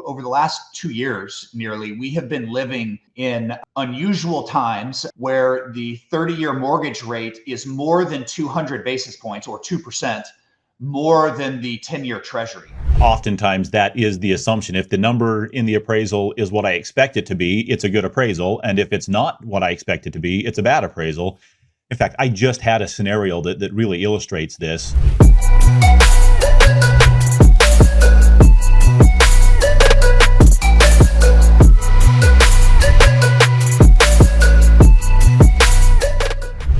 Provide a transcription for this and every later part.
over the last 2 years, nearly, we have been living in unusual times where the 30-year mortgage rate is more than 200 basis points or 2% more than the 10-year treasury. Oftentimes that is the assumption. If the number in the appraisal is what I expect it to be, it's a good appraisal. And if it's not what I expect it to be, it's a bad appraisal. In fact, I just had a scenario that really illustrates this.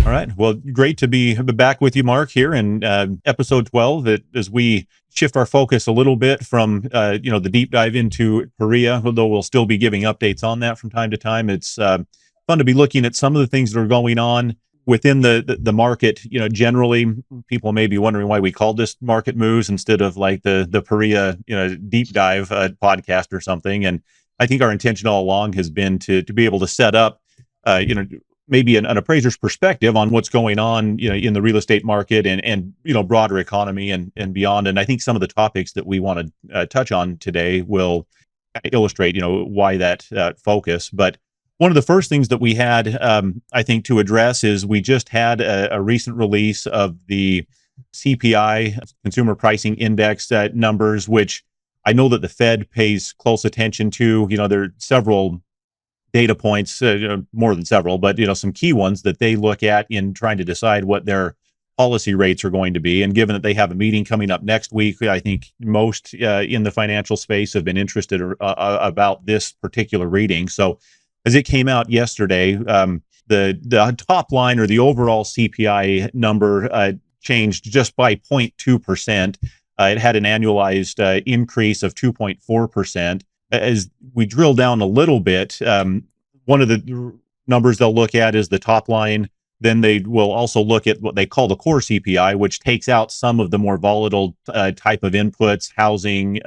All right. Well, great to be back with you, Mark, here in episode 12. That as we shift our focus a little bit from the deep dive into Korea, although we'll still be giving updates on that from time to time. It's fun to be looking at some of the things that are going on within the market. Generally, people may be wondering why we called this Market Moves instead of like the Korea deep dive podcast or something. And I think our intention all along has been to be able to set up maybe an appraiser's perspective on what's going on, in the real estate market and broader economy and beyond. And I think some of the topics that we want to touch on today will illustrate, why that focus. But one of the first things that we had, I think, to address is we just had a recent release of the CPI, Consumer Pricing Index numbers, which I know that the Fed pays close attention to. There are several data points, more than several, but some key ones that they look at in trying to decide what their policy rates are going to be. And given that they have a meeting coming up next week, I think most in the financial space have been interested about this particular reading. So as it came out yesterday, the top line or the overall CPI number changed just by 0.2%. It had an annualized increase of 2.4%. As we drill down a little bit, one of the numbers they'll look at is the top line. Then they will also look at what they call the core CPI, which takes out some of the more volatile type of inputs, housing,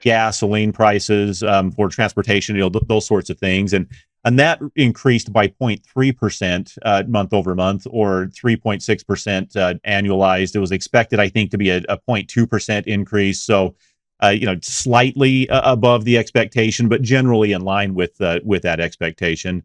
gasoline prices for transportation, those sorts of things. And that increased by 0.3% month over month, or 3.6% annualized. It was expected, I think, to be a 0.2% increase. So slightly above the expectation, but generally in line with that expectation,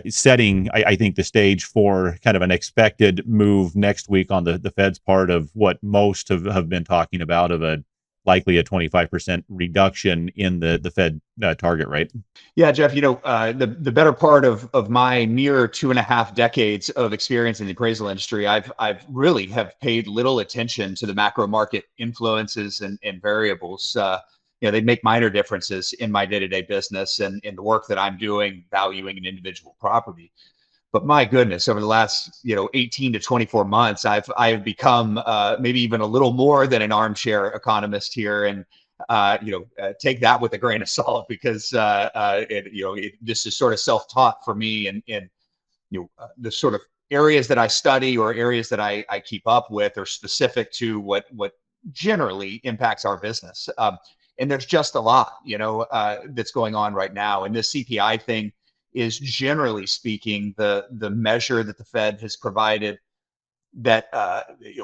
setting, I think, the stage for kind of an expected move next week on the Fed's part of what most have been talking about, of likely a 25% reduction in the Fed target rate. Yeah, Jeff, the better part of my near 2.5 decades of experience in the appraisal industry, I've really have paid little attention to the macro market influences and variables. They make minor differences in my day-to-day business and in the work that I'm doing, valuing an individual property. But my goodness, over the last 18 to 24 months, I've become maybe even a little more than an armchair economist here, and take that with a grain of salt, because this is sort of self-taught for me, and the sort of areas that I study or areas that I keep up with are specific to what generally impacts our business. And there's just a lot that's going on right now, and this CPI thing is, generally speaking, the measure that the Fed has provided that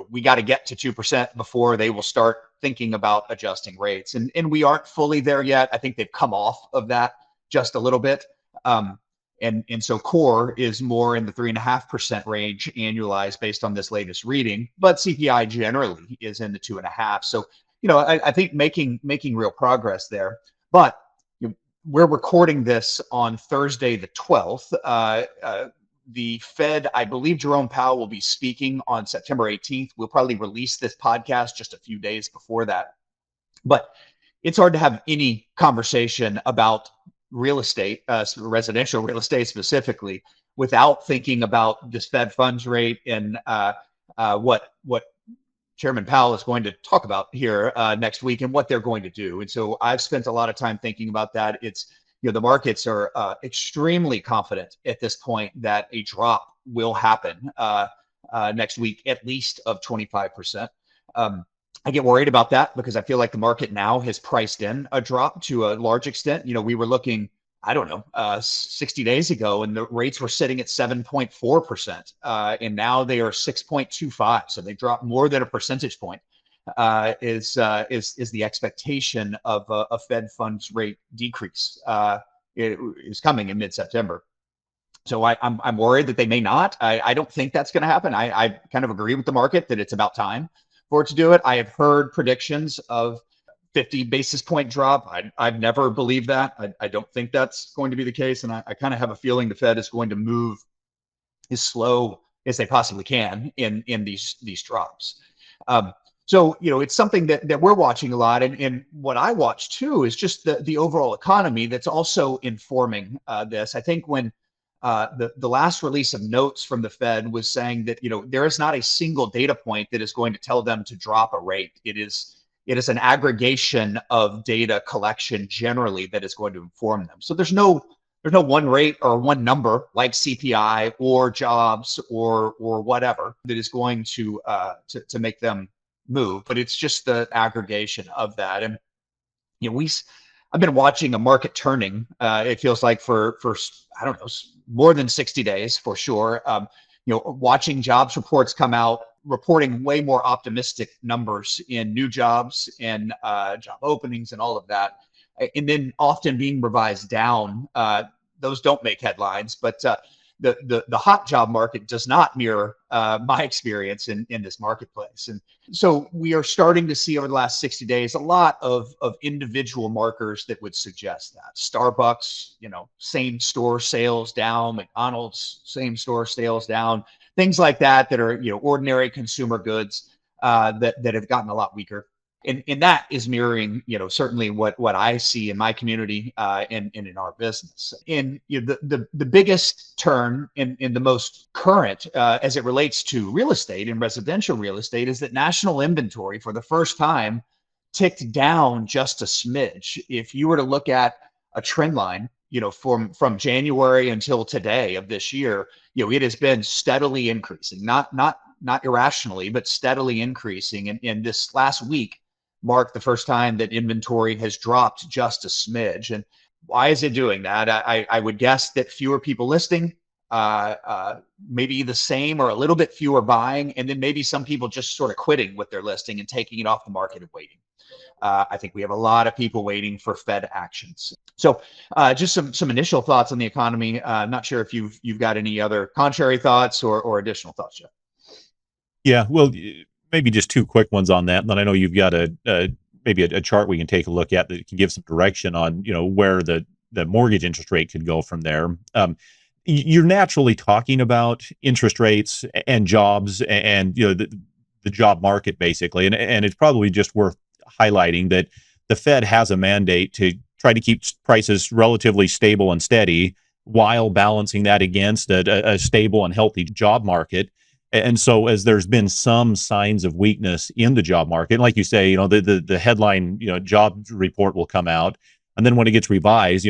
we got to get to 2% before they will start thinking about adjusting rates. And we aren't fully there yet. I think they've come off of that just a little bit. And so core is more in the 3.5% range annualized based on this latest reading, but CPI generally is in the 2.5. So, I think making real progress there. But we're recording this on Thursday, the 12th. The Fed, I believe Jerome Powell will be speaking on September 18th. We'll probably release this podcast just a few days before that. But it's hard to have any conversation about real estate, residential real estate specifically, without thinking about this Fed funds rate and what Chairman Powell is going to talk about here next week and what they're going to do. And so I've spent a lot of time thinking about that. It's, the markets are extremely confident at this point that a drop will happen next week, at least of 25%. I get worried about that because I feel like the market now has priced in a drop to a large extent. We were looking, 60 days ago, and the rates were sitting at 7.4%, and now they are 6.25. So they dropped more than a percentage point. is the expectation of a Fed funds rate decrease. It is coming in mid-September. So I'm worried that they may not. I don't think that's going to happen. I kind of agree with the market that it's about time for it to do it. I have heard predictions of 50 basis point drop. I've never believed that. I don't think that's going to be the case. And I kind of have a feeling the Fed is going to move as slow as they possibly can in these drops. So, it's something that we're watching a lot. And what I watch too is just the overall economy that's also informing this. I think when the last release of notes from the Fed was saying that, there is not a single data point that is going to tell them to drop a rate. It is an aggregation of data collection generally that is going to inform them. So there's no one rate or one number like CPI or jobs or whatever that is going to make them move, but it's just the aggregation of that. And I've been watching a market turning. It feels like for I don't know, more than 60 days for sure. Watching jobs reports come out, reporting way more optimistic numbers in new jobs and job openings and all of that, and then often being revised down. Those don't make headlines, but the hot job market does not mirror my experience in this marketplace. And so we are starting to see over the last 60 days a lot of individual markers that would suggest that. Starbucks, same store sales down, McDonald's, same store sales down, things like that are, ordinary consumer goods that have gotten a lot weaker. And that is mirroring, certainly what I see in my community and in our business. And the biggest turn in the most current as it relates to real estate and residential real estate is that national inventory for the first time ticked down just a smidge. If you were to look at a trend line, from January until today of this year, it has been steadily increasing, not irrationally, but steadily increasing. And this last week marked the first time that inventory has dropped just a smidge. And why is it doing that? I would guess that fewer people listing, maybe the same or a little bit fewer buying, and then maybe some people just sort of quitting with their listing and taking it off the market and waiting. I think we have a lot of people waiting for Fed actions. So just some initial thoughts on the economy. I'm not sure if you've got any other contrary thoughts or additional thoughts, Jeff. Yeah, well, maybe just two quick ones on that. And then I know you've got maybe a chart we can take a look at that can give some direction on, where the mortgage interest rate could go from there. You're naturally talking about interest rates and jobs and, the job market basically. And it's probably just worth highlighting that the Fed has a mandate to try to keep prices relatively stable and steady while balancing that against a stable and healthy job market. And so as there's been some signs of weakness in the job market, like you say, the headline, job report will come out. And then when it gets revised,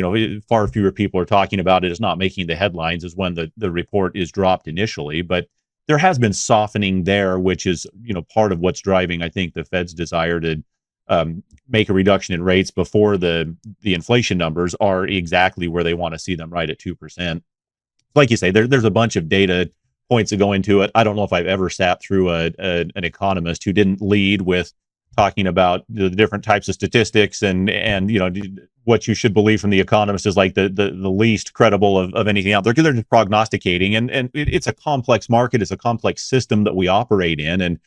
far fewer people are talking about it as not making the headlines as when the report is dropped initially. But there has been softening there, which is, part of what's driving, I think, the Fed's desire to make a reduction in rates before the inflation numbers are exactly where they want to see them, right at 2%. Like you say, there's a bunch of data points that go into it. I don't know if I've ever sat through an economist who didn't lead with talking about the different types of statistics and what you should believe from the economist is like the least credible of anything out there, because they're just prognosticating. And it's a complex market. It's a complex system that we operate in. And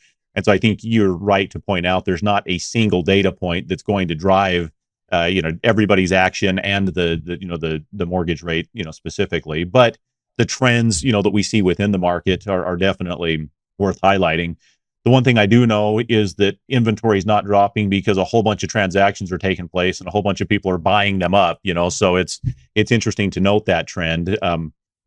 so I think you're right to point out there's not a single data point that's going to drive everybody's action and the mortgage rate, specifically. But the trends, that we see within the market are definitely worth highlighting. The one thing I do know is that inventory is not dropping because a whole bunch of transactions are taking place and a whole bunch of people are buying them up, so it's interesting to note that trend.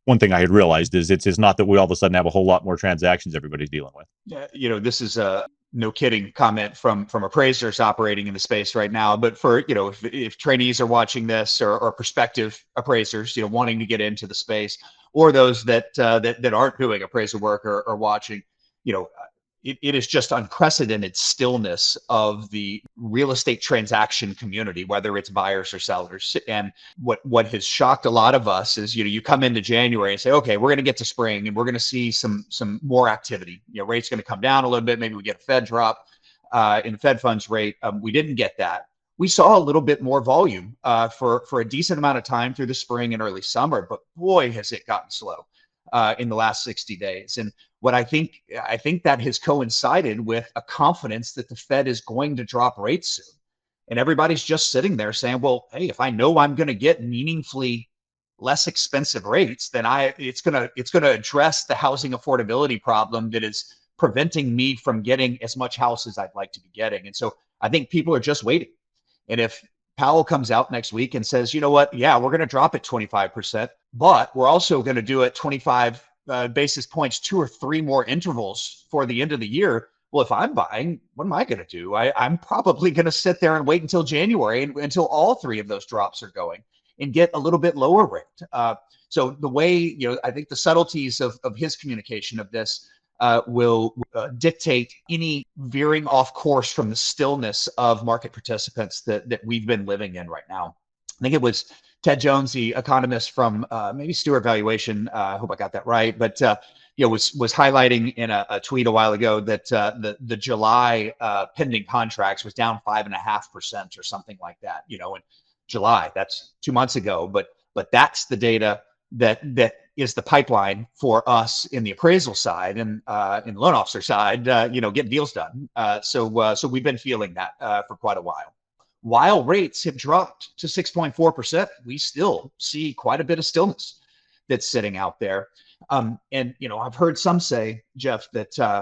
One thing I had realized is it's not that we all of a sudden have a whole lot more transactions everybody's dealing with. Yeah, this is a no kidding comment from appraisers operating in the space right now. But for, if trainees are watching this or prospective appraisers, wanting to get into the space, or those that aren't doing appraisal work or watching, it is just unprecedented stillness of the real estate transaction community, whether it's buyers or sellers. And what has shocked a lot of us is, you come into January and say, okay, we're going to get to spring and we're going to see some more activity. Rates going to come down a little bit. Maybe we get a Fed drop. in the Fed funds rate. We didn't get that. We saw a little bit more volume for a decent amount of time through the spring and early summer, but boy, has it gotten slow in the last 60 days. And what I think that has coincided with a confidence that the Fed is going to drop rates soon. And everybody's just sitting there saying, well, hey, if I know I'm going to get meaningfully less expensive rates, then it's gonna address the housing affordability problem that is preventing me from getting as much house as I'd like to be getting. And so I think people are just waiting. And if Powell comes out next week and says, you know what, yeah, we're going to drop it 25%, but we're also going to do it 25 basis points, 2 or 3 more intervals for the end of the year. Well, if I'm buying, what am I going to do? I'm probably going to sit there and wait until January until all 3 of those drops are going and get a little bit lower rate. So the way, I think the subtleties of his communication of this will dictate any veering off course from the stillness of market participants that we've been living in right now. I think it was Ted Jones, the economist from maybe Stewart Valuation. I hope I got that right, but was highlighting in a tweet a while ago that the July pending contracts was down 5.5% or something like that. In July, that's 2 months ago, but that's the data that is the pipeline for us in the appraisal side and in the loan officer side, getting deals done. So we've been feeling that for quite a while. While rates have dropped to 6.4%, we still see quite a bit of stillness that's sitting out there. And I've heard some say, Jeff, that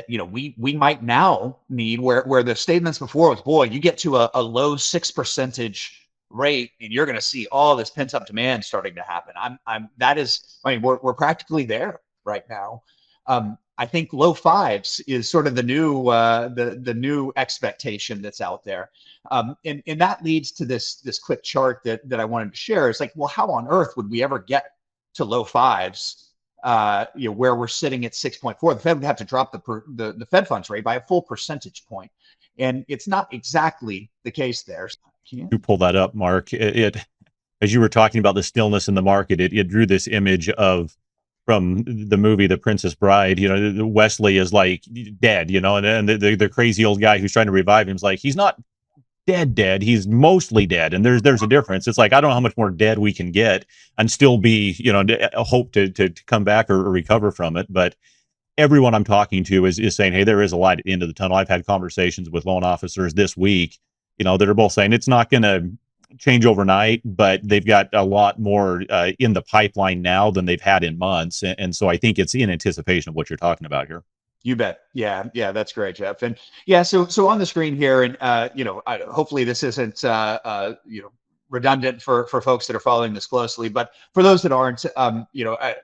we might now need where the statements before was, boy, you get to a low 6% rate and you're going to see all this pent up demand starting to happen. We're practically there right now. I think low 5s is sort of the new the new expectation that's out there. And that leads to this quick chart that I wanted to share. It's like, well, how on earth would we ever get to low 5s? Where we're sitting at 6.4, the Fed would have to drop the Fed funds rate by a full percentage point. And it's not exactly the case there. You pull that up, Mark. It as you were talking about the stillness in the market, it drew this image from the movie The Princess Bride. Wesley is like dead, and the crazy old guy who's trying to revive him is like, he's not dead. He's mostly dead. And there's a difference. It's like, I don't know how much more dead we can get and still be, a hope to come back or recover from it. But everyone I'm talking to is saying, hey, there is a light at the end of the tunnel. I've had conversations with loan officers this week, that are both saying it's not going to change overnight, but they've got a lot more in the pipeline now than they've had in months. And so I think it's in anticipation of what you're talking about here. You bet. Yeah, that's great, Jeff. And yeah, so on the screen here, and hopefully this isn't redundant for folks that are following this closely, but for those that aren't,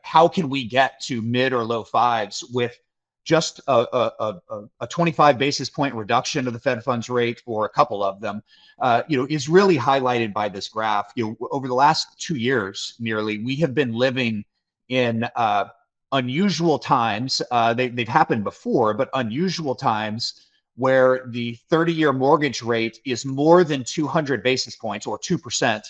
how can we get to mid or low 5s with just a 25 basis point reduction of the Fed funds rate, or a couple of them, is really highlighted by this graph. Over the last 2 years, nearly, we have been living in unusual times. They've happened before, but unusual times where the 30-year mortgage rate is more than 200 basis points, or 2%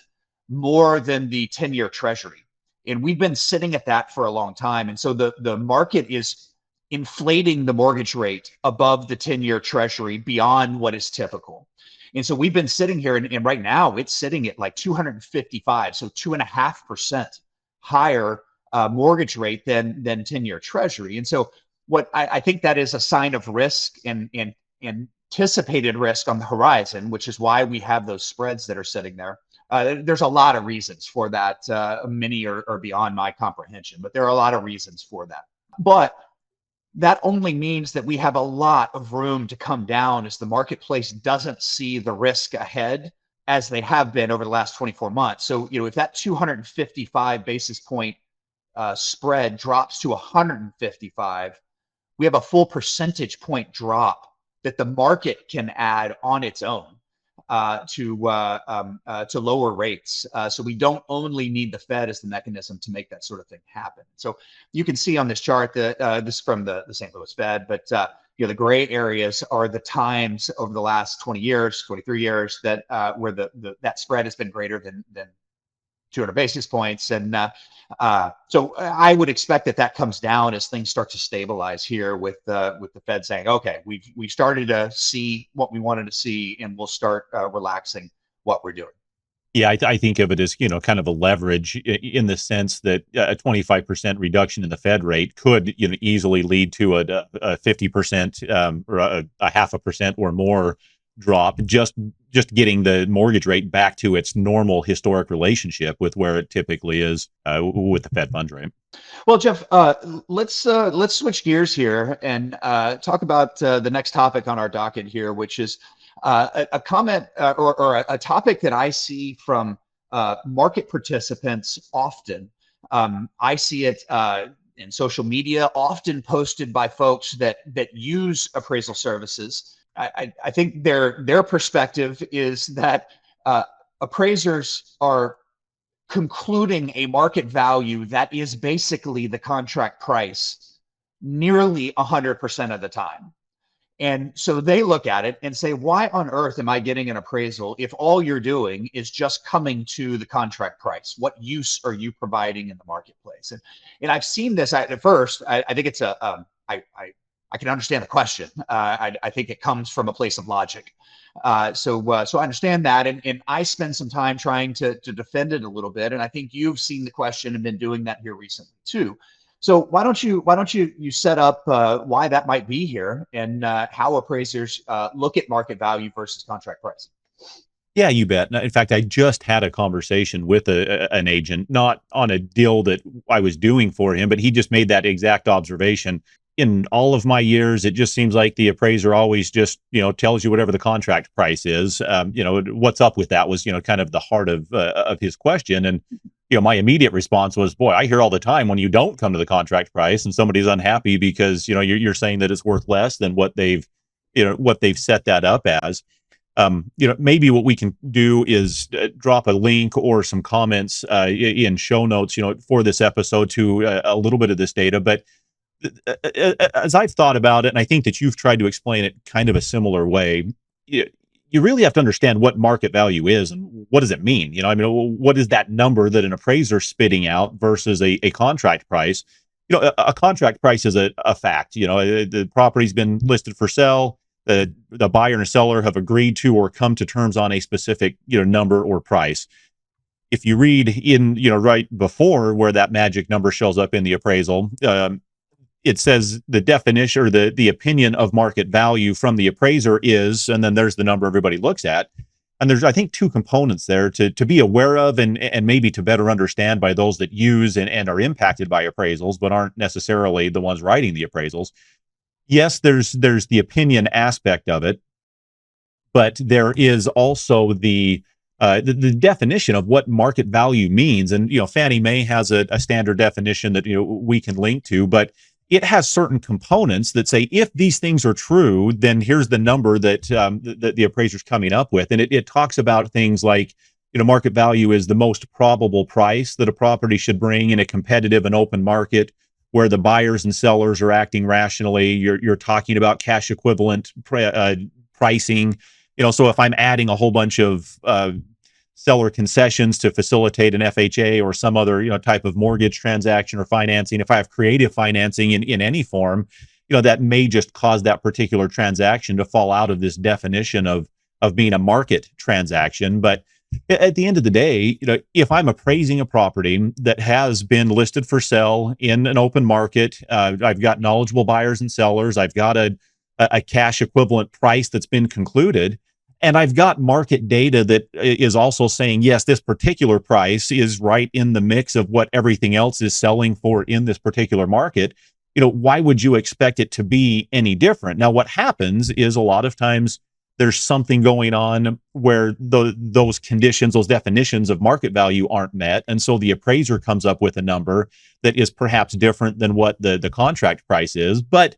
more than the 10-year treasury. And we've been sitting at that for a long time. And so the market is inflating the mortgage rate above the 10-year treasury beyond what is typical. And so we've been sitting here, and right now it's sitting at like 255, so 2.5% higher mortgage rate than 10-year treasury. And so what I think that is a sign of risk and anticipated risk on the horizon, which is why we have those spreads that are sitting there. There's a lot of reasons for that. Many are beyond my comprehension, but there are a lot of reasons for that. But that only means that we have a lot of room to come down as the marketplace doesn't see the risk ahead as they have been over the last 24 months. So, if that 255 basis point spread drops to 155, we have a full percentage point drop that the market can add on its own to lower rates. So we don't only need the Fed as the mechanism to make that sort of thing happen. So you can see on this chart that this is from the St. Louis Fed, but the gray areas are the times over the last 20 years, 23 years that where that spread has been greater than 200 basis points. And so I would expect that comes down as things start to stabilize here with the Fed saying, okay, we've started to see what we wanted to see, and we'll start relaxing what we're doing. Yeah, I think of it as, kind of a leverage in the sense that a 25% reduction in the Fed rate could, easily lead to a 50% or a half a percent or more drop, just getting the mortgage rate back to its normal historic relationship with where it typically is with the Fed funds rate. Well, Jeff, let's switch gears here and talk about the next topic on our docket here, which is a comment or a topic that I see from market participants often. I see it in social media, often posted by folks that use appraisal services. I think their perspective is that appraisers are concluding a market value that is basically the contract price nearly 100% of the time. And so they look at it and say, why on earth am I getting an appraisal if all you're doing is just coming to the contract price? What use are you providing in the marketplace? And I've seen this at first. I think it's I can understand the question. I think it comes from a place of logic. So I understand that, and I spend some time trying to defend it a little bit. And I think you've seen the question and been doing that here recently too. So why don't you set up why that might be here and how appraisers look at market value versus contract price? Yeah, you bet. In fact, I just had a conversation with an agent, not on a deal that I was doing for him, but he just made that exact observation. In all of my years, it just seems like the appraiser always just, tells you whatever the contract price is. What's up with that was, kind of the heart of his question. And, my immediate response was, boy, I hear all the time when you don't come to the contract price and somebody's unhappy because, you're saying that it's worth less than what they've set that up as. Maybe what we can do is drop a link or some comments in show notes, for this episode to a little bit of this data. But as I've thought about it, and I think that you've tried to explain it kind of a similar way, you really have to understand what market value is and what does it mean? What is that number that an appraiser spitting out versus a contract price? A contract price is a fact. The property's been listed for sale. The buyer and seller have agreed to or come to terms on a specific number or price. If you read in right before where that magic number shows up in the appraisal, it says the definition or the opinion of market value from the appraiser is, and then there's the number everybody looks at. And there's, I think, two components there to be aware of and maybe to better understand by those that use and are impacted by appraisals, but aren't necessarily the ones writing the appraisals. Yes, there's the opinion aspect of it, but there is also the definition of what market value means. And, Fannie Mae has a standard definition that, we can link to, but it has certain components that say, if these things are true, then here's the number that the appraiser's coming up with. And it talks about things like, market value is the most probable price that a property should bring in a competitive and open market where the buyers and sellers are acting rationally. You're talking about cash equivalent pricing. So if I'm adding a whole bunch of seller concessions to facilitate an FHA or some other type of mortgage transaction or financing, if I have creative financing in any form, that may just cause that particular transaction to fall out of this definition of being a market transaction. But at the end of the day, if I'm appraising a property that has been listed for sale in an open market, I've got knowledgeable buyers and sellers, I've got a cash equivalent price that's been concluded, and I've got market data that is also saying, yes, this particular price is right in the mix of what everything else is selling for in this particular market. Why would you expect it to be any different? Now, what happens is a lot of times there's something going on where those conditions, those definitions of market value aren't met. And so the appraiser comes up with a number that is perhaps different than what the contract price is. But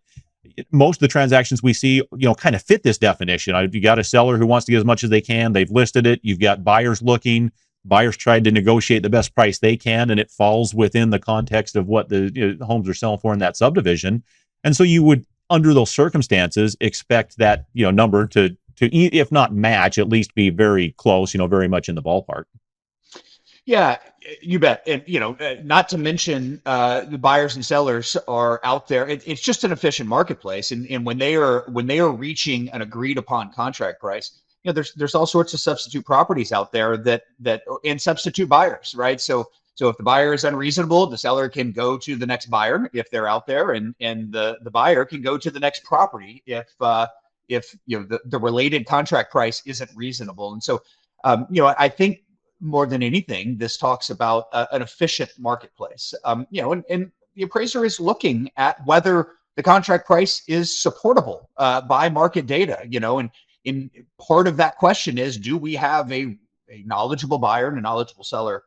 most of the transactions we see, kind of fit this definition. You got a seller who wants to get as much as they can. They've listed it. You've got buyers looking. Buyers tried to negotiate the best price they can, and it falls within the context of what the homes are selling for in that subdivision. And so you would, under those circumstances, expect that number to if not match, at least be very close. Very much in the ballpark. Yeah, you bet. And not to mention the buyers and sellers are out there. It's just an efficient marketplace, and when they are reaching an agreed upon contract price, there's all sorts of substitute properties out there that and substitute buyers, right? So if the buyer is unreasonable, the seller can go to the next buyer if they're out there, and the buyer can go to the next property if the related contract price isn't reasonable. And so I think more than anything, this talks about an efficient marketplace. And the appraiser is looking at whether the contract price is supportable by market data. And in part of that question is, do we have a knowledgeable buyer and a knowledgeable seller,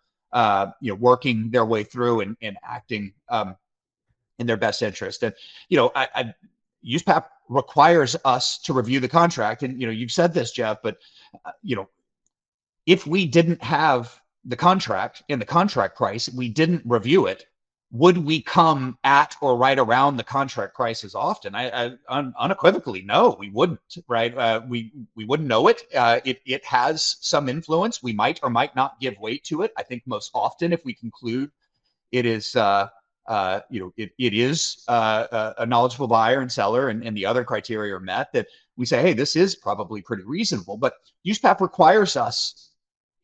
working their way through and acting in their best interest? And USPAP requires us to review the contract, and you've said this, Jeff, but if we didn't have the contract and the contract price, we didn't review it, would we come at or right around the contract price as often? I unequivocally, no, we wouldn't, right? We wouldn't know it. It has some influence. We might or might not give weight to it. I think most often, if we conclude it is, it is a knowledgeable buyer and seller, and the other criteria are met, that we say, hey, this is probably pretty reasonable. But USPAP requires us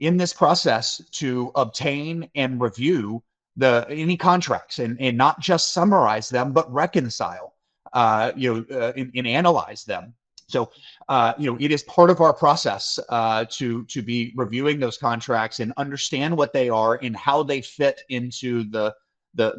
in this process to obtain and review any contracts, and not just summarize them, but reconcile, and analyze them. So, it is part of our process to be reviewing those contracts and understand what they are and how they fit into the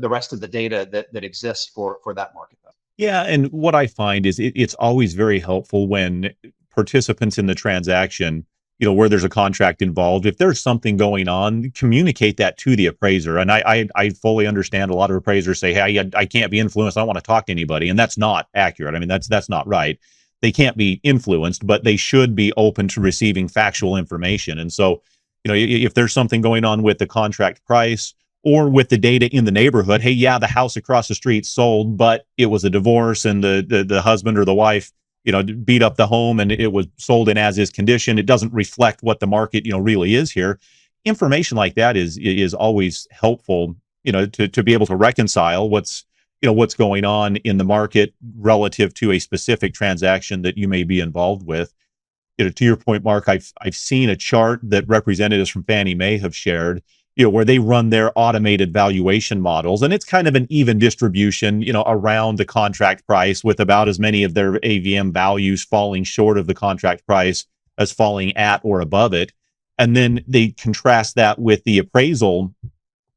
rest of the data that exists for that market. Yeah, and what I find is it's always very helpful when participants in the transaction, where there's a contract involved, if there's something going on, communicate that to the appraiser. And I fully understand a lot of appraisers say, hey, I can't be influenced. I don't want to talk to anybody. And that's not accurate. I mean, that's not right. They can't be influenced, but they should be open to receiving factual information. And so, if there's something going on with the contract price or with the data in the neighborhood, hey, yeah, the house across the street sold, but it was a divorce, and the husband or the wife beat up the home, and it was sold in as is condition. It doesn't reflect what the market, really is here. Information like that is always helpful, to be able to reconcile what's going on in the market relative to a specific transaction that you may be involved with. To your point, Mark, I've seen a chart that representatives from Fannie Mae have shared, where they run their automated valuation models, and it's kind of an even distribution, around the contract price, with about as many of their AVM values falling short of the contract price as falling at or above it. And then they contrast that with the appraisal,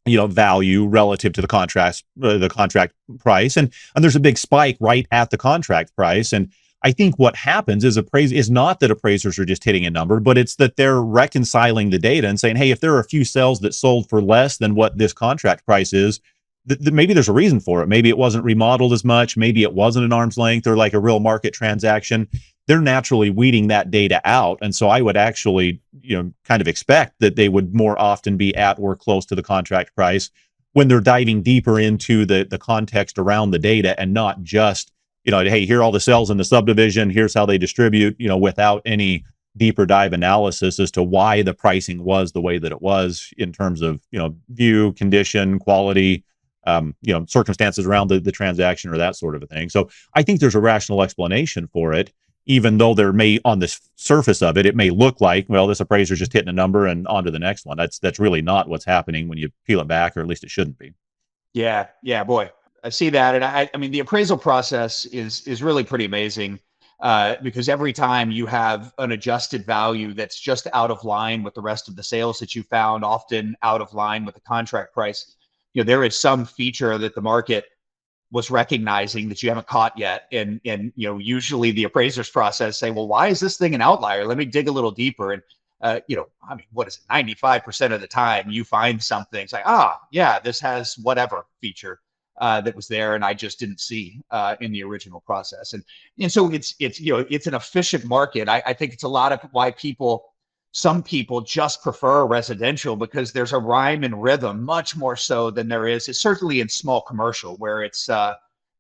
value relative to the contract price. And there's a big spike right at the contract price. And I think what happens is not that appraisers are just hitting a number, but it's that they're reconciling the data and saying, hey, if there are a few sales that sold for less than what this contract price is, maybe there's a reason for it. Maybe it wasn't remodeled as much. Maybe it wasn't an arm's length or like a real market transaction. They're naturally weeding that data out. And so I would actually, kind of expect that they would more often be at or close to the contract price when they're diving deeper into the context around the data, and not just, hey, here are all the cells in the subdivision, here's how they distribute, without any deeper dive analysis as to why the pricing was the way that it was in terms of, view, condition, quality, circumstances around the transaction, or that sort of a thing. So I think there's a rational explanation for it, even though there may, on the surface of it, it may look like, well, this appraiser's just hitting a number and on to the next one. That's really not what's happening when you peel it back, or at least it shouldn't be. Yeah, boy, I see that. And I mean, the appraisal process is really pretty amazing, because every time you have an adjusted value that's just out of line with the rest of the sales that you found, often out of line with the contract price, there is some feature that the market was recognizing that you haven't caught yet. And usually the appraiser's process say, well, why is this thing an outlier? Let me dig a little deeper. And I mean, what is it? 95% of the time you find something. It's like, yeah, this has whatever feature that was there, and I just didn't see in the original process. And so it's an efficient market. I think it's a lot of why some people just prefer residential, because there's a rhyme and rhythm much more so than there is. It's certainly in small commercial, where it's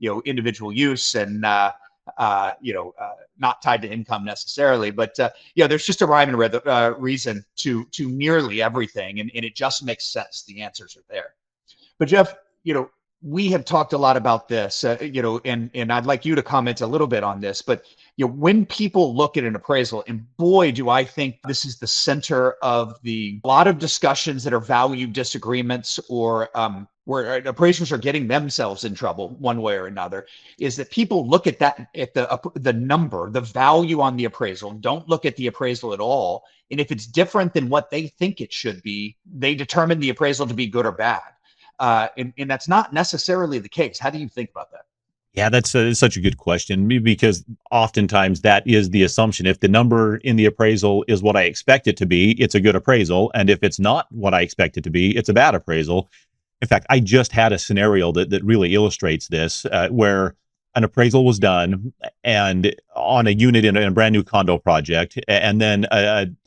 individual use, and not tied to income necessarily, but there's just a rhyme and reason to nearly everything, and it just makes sense. The answers are there. But Jeff, we have talked a lot about this, and I'd like you to comment a little bit on this. But when people look at an appraisal, and boy, do I think this is the center of a lot of discussions that are value disagreements, or where appraisers are getting themselves in trouble one way or another, is that people look at the number, the value on the appraisal, don't look at the appraisal at all. And if it's different than what they think it should be, they determine the appraisal to be good or bad. And that's not necessarily the case. How do you think about that? Yeah, that's such a good question, because oftentimes that is the assumption. If the number in the appraisal is what I expect it to be, it's a good appraisal. And if it's not what I expect it to be, it's a bad appraisal. In fact, I just had a scenario that really illustrates this, where an appraisal was done and on a unit in a brand new condo project, and then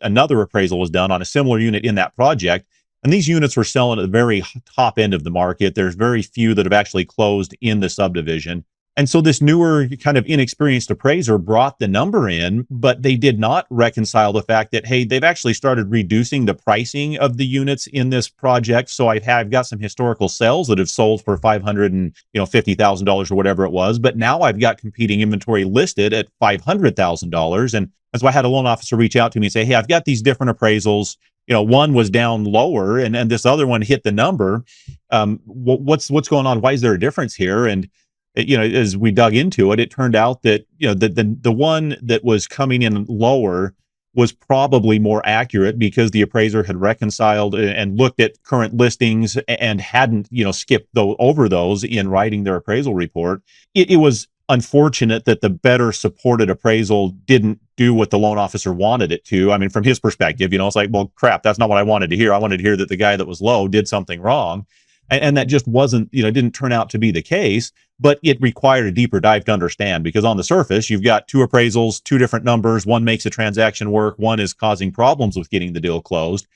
another appraisal was done on a similar unit in that project. And these units were selling at the very top end of the market. There's very few that have actually closed in the subdivision. And so this newer, kind of inexperienced appraiser brought the number in, but they did not reconcile the fact that, hey, they've actually started reducing the pricing of the units in this project. So I've got some historical sales that have sold for $550,000 or whatever it was, but now I've got competing inventory listed at $500,000. And so I had a loan officer reach out to me and say, hey, I've got these different appraisals. One was down lower, and this other one hit the number. What's going on? Why is there a difference here? And as we dug into it, it turned out that the one that was coming in lower was probably more accurate, because the appraiser had reconciled and looked at current listings and hadn't skipped over those in writing their appraisal report. It was unfortunate that the better supported appraisal didn't do what the loan officer wanted it to. I mean, from his perspective, it's like, well, crap, that's not what I wanted to hear. I wanted to hear that the guy that was low did something wrong. And that just wasn't, didn't turn out to be the case, but it required a deeper dive to understand, because on the surface, you've got two appraisals, two different numbers. One makes a transaction work. One is causing problems with getting the deal closed.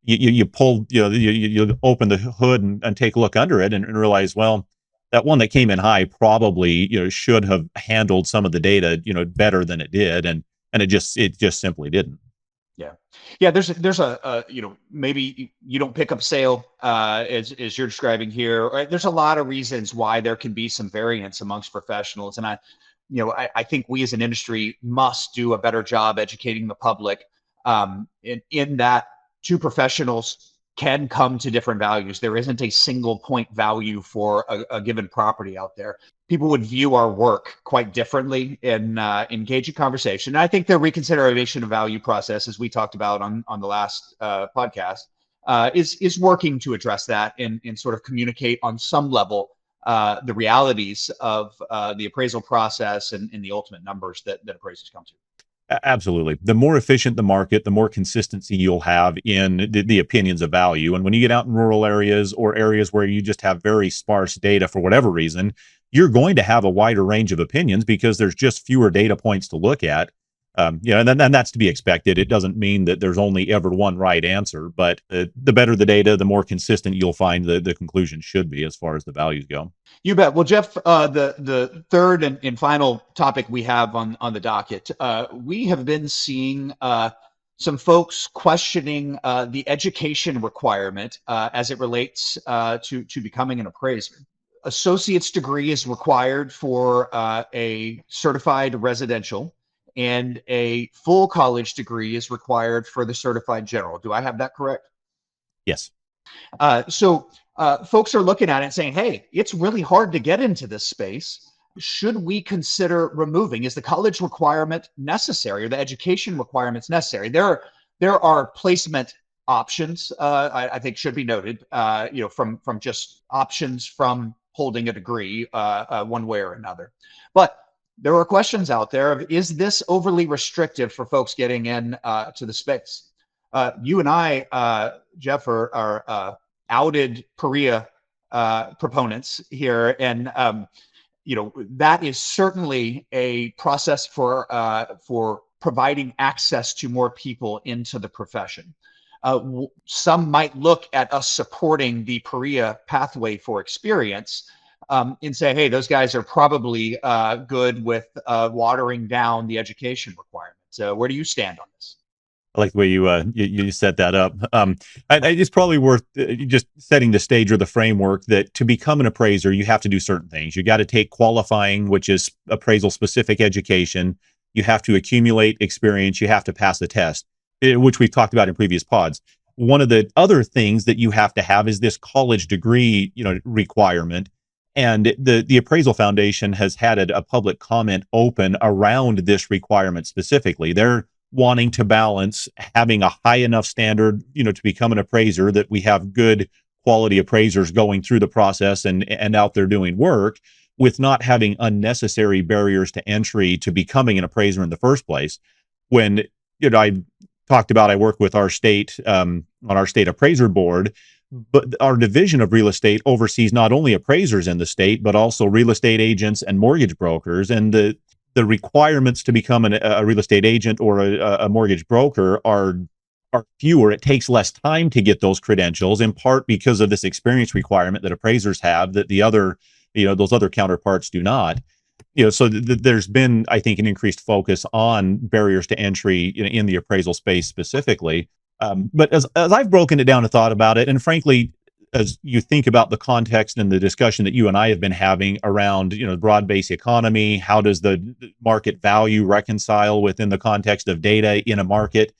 You pull, you open the hood and take a look under it and realize, well, that one that came in high probably, should have handled some of the data, better than it did. And it just simply didn't. Yeah. There's a maybe you don't pick up sale as you're describing here. Right? There's a lot of reasons why there can be some variance amongst professionals, and I think we as an industry must do a better job educating the public in that two professionals can come to different values. There isn't a single point value for a given property out there. People would view our work quite differently and engage in conversation. And I think the reconsideration of value process, as we talked about on the last podcast, is working to address that and sort of communicate on some level the realities of the appraisal process and the ultimate numbers that appraisers come to. Absolutely. The more efficient the market, the more consistency you'll have in the opinions of value. And when you get out in rural areas or areas where you just have very sparse data for whatever reason, you're going to have a wider range of opinions because there's just fewer data points to look at. And that's to be expected. It doesn't mean that there's only ever one right answer, but the better the data, the more consistent you'll find the conclusion should be as far as the values go. You bet. Well, Jeff, the third and final topic we have on the docket, we have been seeing some folks questioning the education requirement as it relates to becoming an appraiser. Associate's degree is required for a certified residential, and a full college degree is required for the certified general. Do I have that correct? Yes. So folks are looking at it and saying, hey, it's really hard to get into this space. Should we consider removing? Is the college requirement necessary, or the education requirements necessary? There are placement options, I think should be noted, from just options from holding a degree one way or another. But there are questions out there of, is this overly restrictive for folks getting in to the space? You and I, Jeff, are outed PAREA proponents here, and that is certainly a process for providing access to more people into the profession. Some might look at us supporting the PAREA pathway for experience and say, hey, those guys are probably good with watering down the education requirements. Where do you stand on this? I like the way you set that up. It's probably worth just setting the stage or the framework that to become an appraiser, you have to do certain things. You got to take qualifying, which is appraisal specific education. You have to accumulate experience. You have to pass the test, which we've talked about in previous pods. One of the other things that you have to have is this college degree, requirement. And the Appraisal Foundation has had a public comment open around this requirement specifically. They're wanting to balance having a high enough standard, to become an appraiser, that we have good quality appraisers going through the process and out there doing work, with not having unnecessary barriers to entry to becoming an appraiser in the first place. When, I talked about, I work with our state, on our state appraiser board, but our division of real estate oversees not only appraisers in the state, but also real estate agents and mortgage brokers. And the requirements to become a real estate agent or a mortgage broker are fewer. It takes less time to get those credentials, in part because of this experience requirement that appraisers have that the other, those other counterparts do not. So there's been, I think, an increased focus on barriers to entry in the appraisal space specifically. But as I've broken it down and thought about it, and frankly, as you think about the context and the discussion that you and I have been having around, the broad-based economy, how does the market value reconcile within the context of data in a market?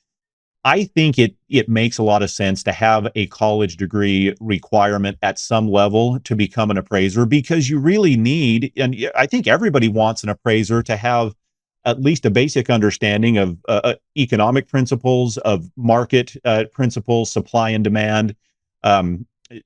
I think it makes a lot of sense to have a college degree requirement at some level to become an appraiser, because you really need, and I think everybody wants an appraiser to have at least a basic understanding of economic principles, of market principles, supply and demand.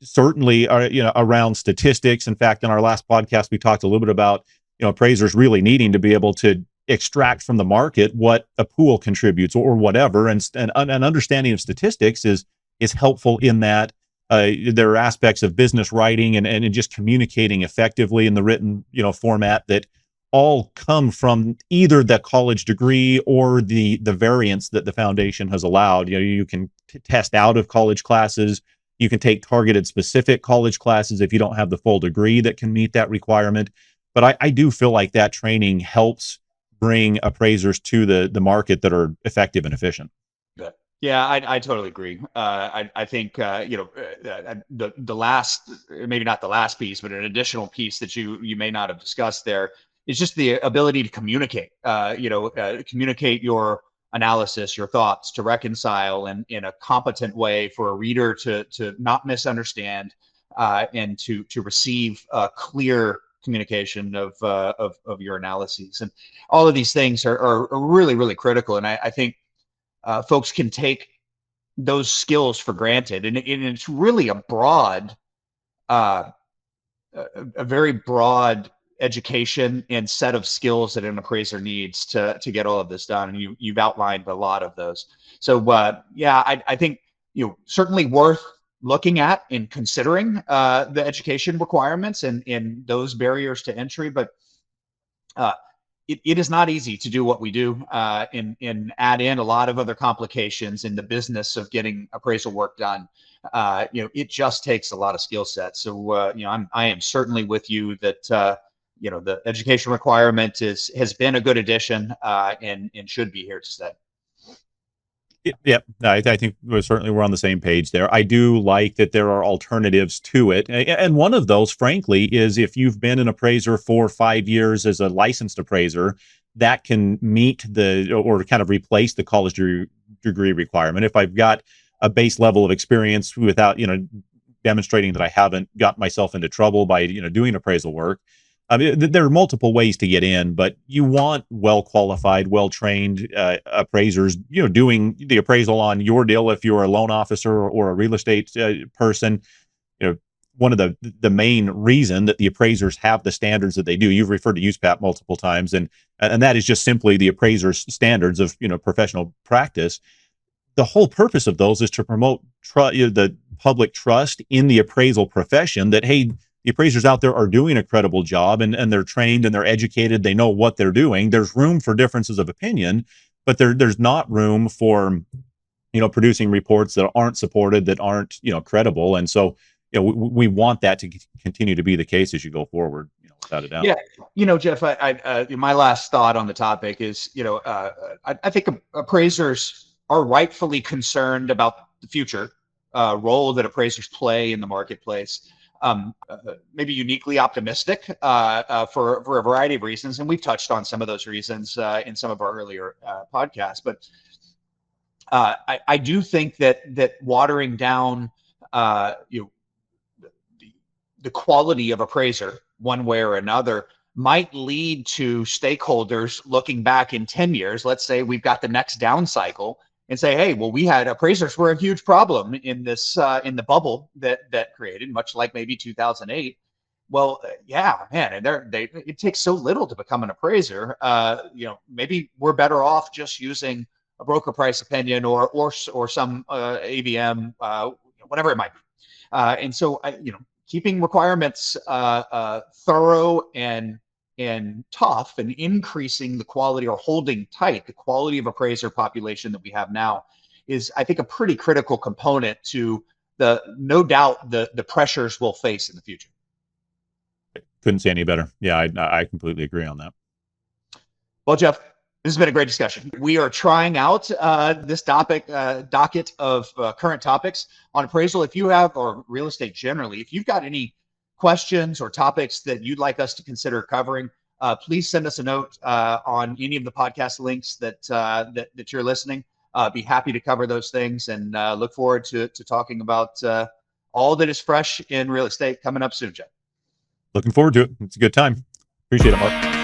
Certainly, around statistics. In fact, in our last podcast, we talked a little bit about, appraisers really needing to be able to extract from the market what a pool contributes or whatever. And an understanding of statistics is helpful in that. There are aspects of business writing and just communicating effectively in the written, format that all come from either the college degree or the variance that the foundation has allowed. You can test out of college classes. You can take targeted specific college classes if you don't have the full degree that can meet that requirement. But I do feel like that training helps bring appraisers to the market that are effective and efficient. Yeah, I totally agree. I think the last, maybe not the last piece, but an additional piece that you may not have discussed there is just the ability to communicate. Communicate your analysis, your thoughts, to reconcile in a competent way for a reader to not misunderstand, and to receive clear communication of your analyses. And all of these things are really, really critical. And I think folks can take those skills for granted, and it's really a very broad education and set of skills that an appraiser needs to get all of this done. And you've outlined a lot of those. So yeah, I think certainly worth looking at and considering the education requirements and those barriers to entry, but it is not easy to do what we do and add in a lot of other complications in the business of getting appraisal work done. It just takes a lot of skill sets. So I am certainly with you that the education requirement has been a good addition and should be here to stay. Yeah, I think we're on the same page there. I do like that there are alternatives to it. And one of those, frankly, is if you've been an appraiser for 5 years as a licensed appraiser, that can meet or kind of replace the college degree requirement. If I've got a base level of experience without, demonstrating that I haven't got myself into trouble by, doing appraisal work. I mean, there are multiple ways to get in, but you want well-qualified, well-trained appraisers, doing the appraisal on your deal. If you're a loan officer or a real estate person, one of the main reason that the appraisers have the standards that they do, you've referred to USPAP multiple times, and that is just simply the appraiser's standards of professional practice. The whole purpose of those is to promote the public trust in the appraisal profession, that, hey, the appraisers out there are doing a credible job and they're trained and they're educated. They know what they're doing. There's room for differences of opinion, but there's not room for, producing reports that aren't supported, that aren't, credible. And so, we want that to continue to be the case as you go forward, without a doubt. Yeah, Jeff, my last thought on the topic is, I think appraisers are rightfully concerned about the future role that appraisers play in the marketplace. Maybe uniquely optimistic for a variety of reasons, and we've touched on some of those reasons in some of our earlier podcasts. But I do think that watering down, the quality of appraiser one way or another might lead to stakeholders looking back in 10 years. Let's say we've got the next down cycle and say, hey, well, we had appraisers were a huge problem in this in the bubble that created, much like maybe 2008. Well, yeah, man, and it takes so little to become an appraiser. Maybe we're better off just using a broker price opinion or some AVM, whatever it might be. And so, keeping requirements thorough and tough, and increasing the quality, or holding tight the quality of appraiser population that we have now, is, I think, a pretty critical component to no doubt the pressures we'll face in the future. Couldn't say any better. Yeah, I completely agree on that. Well, Jeff, this has been a great discussion. We are trying out this docket of current topics on appraisal. If you have, or real estate generally, if you've got any questions or topics that you'd like us to consider covering, please send us a note on any of the podcast links that you're listening. Be happy to cover those things, and look forward to talking about all that is fresh in real estate coming up soon, Jeff. Looking forward to it. It's a good time. Appreciate it, Mark.